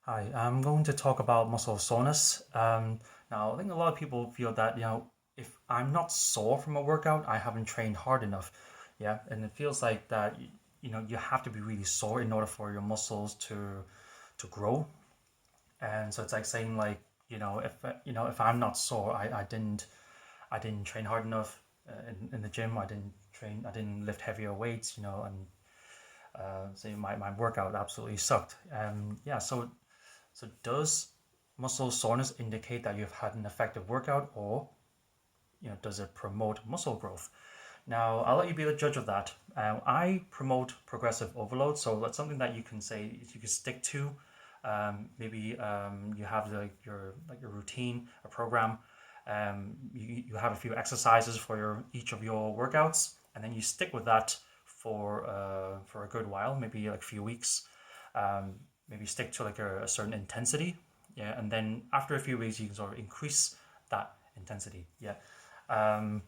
Hi, I'm going to talk about muscle soreness. Now, I think a lot of people feel that, if I'm not sore from a workout, I haven't trained hard enough. Yeah, and it feels like that, you have to be really sore in order for your muscles to grow. And so it's like saying like, if I'm not sore, I didn't train hard enough in the gym. I didn't lift heavier weights, and so my workout absolutely sucked. Yeah, so does muscle soreness indicate that you've had an effective workout, or does it promote muscle growth? Now, I'll let you be the judge of that. I promote progressive overload, so that's something that you can say you can stick to. Maybe you have your routine, a program. You have a few exercises for your each of your workouts, and then you stick with that for a good while, maybe like a few weeks. Um, Maybe stick to like a certain intensity, yeah, and then after a few weeks you can sort of increase that intensity, yeah. Um,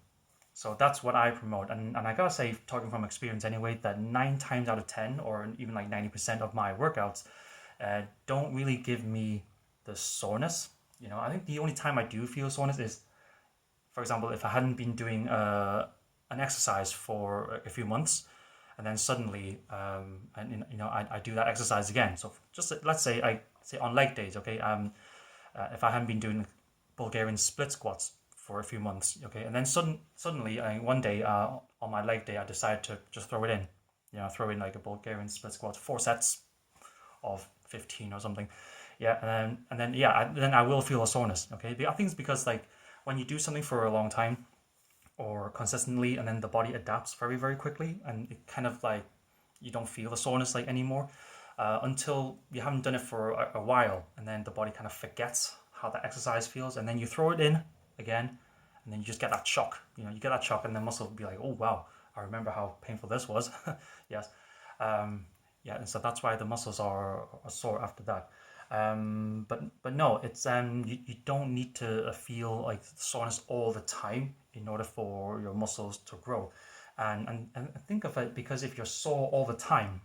so that's what I promote. And I gotta say, talking from experience anyway, that 9 times out of 10, or even like 90% of my workouts, don't really give me the soreness. I think the only time I do feel soreness is, for example, if I hadn't been doing an exercise for a few months, and then suddenly, and I do that exercise again. So just let's say I say on leg days, okay, if I hadn't been doing Bulgarian split squats for a few months, okay, and then suddenly one day on my leg day I decided to just throw it in, throw in like a Bulgarian split squat, 4 sets of 15 or something, yeah, and then yeah, then I will feel a soreness, okay. I think it's because like when you do something for a long time or consistently, and then the body adapts very very quickly, and it kind of like you don't feel the soreness like anymore until you haven't done it for a while, and then the body kind of forgets how that exercise feels, and then you throw it in again, and then you just get that shock. You get that shock, and the muscle will be like, "Oh wow, I remember how painful this was." Yes, um, yeah, and so that's why the muscles are sore after that. But no, it's you don't need to feel like soreness all the time in order for your muscles to grow. And think of it, because if you're sore all the time,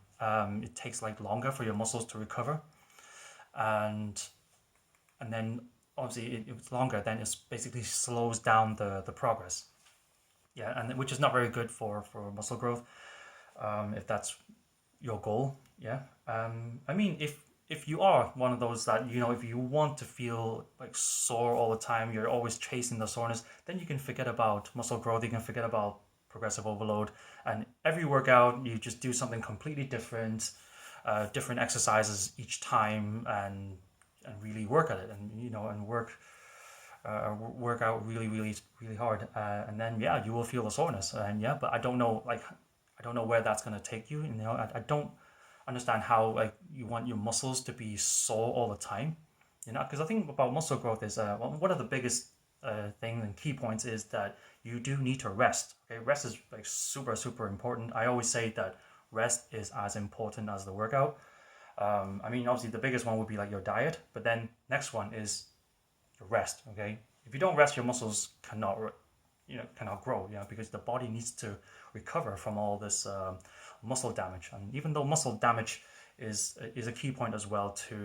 it takes like longer for your muscles to recover, and and then obviously if it's longer, then it basically slows down the progress. Yeah, and which is not very good for muscle growth, if that's your goal. Yeah. I mean, if you are one of those that if you want to feel like sore all the time, you're always chasing the soreness, then you can forget about muscle growth. You can forget about progressive overload, and every workout you just do something completely different, different exercises each time, and really work at it, and and work out really really really hard, and then yeah, you will feel the soreness, and yeah, but I don't know, like I don't know where that's going to take you. I don't understand how like you want your muscles to be sore all the time. Because I think about muscle growth is one of the biggest things and key points is that you do need to rest. Okay, rest is like super super important. I always say that rest is as important as the workout. I mean, obviously the biggest one would be like your diet, but then next one is your rest. Okay, if you don't rest, your muscles cannot grow. Because the body needs to recover from all this muscle damage. And even though muscle damage is a key point as well to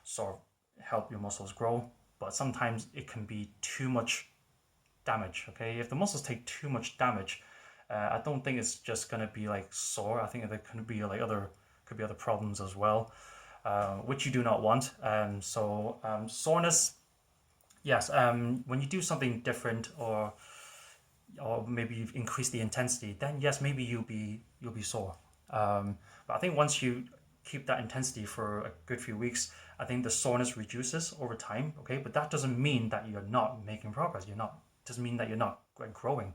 sort of help your muscles grow, but sometimes it can be too much damage. Okay, if the muscles take too much damage, I don't think it's just gonna be like sore. I think there could be other problems as well, which you do not want. Soreness, yes. When you do something different, or maybe you've increased the intensity, then yes, maybe you'll be sore. But I think once you keep that intensity for a good few weeks, I think the soreness reduces over time. Okay, but that doesn't mean that you're not making progress. You're not Doesn't mean that you're not growing.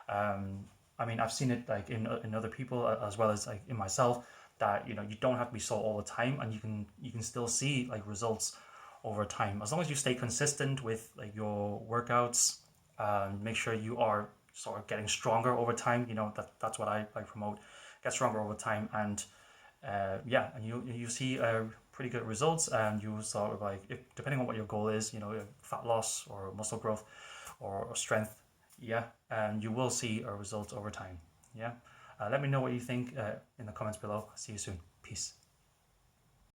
I mean, I've seen it like in other people, as well as like in myself, that you don't have to be sore all the time, and you can still see like results over time as long as you stay consistent with like your workouts. Make sure you are sort of getting stronger over time. That's what I promote. Get stronger over time, and yeah, and you see pretty good results, and you sort of like, if, depending on what your goal is, fat loss or muscle growth, or strength, yeah, and you will see a result over time. Yeah. Let me know what you think in the comments below. See you soon. Peace.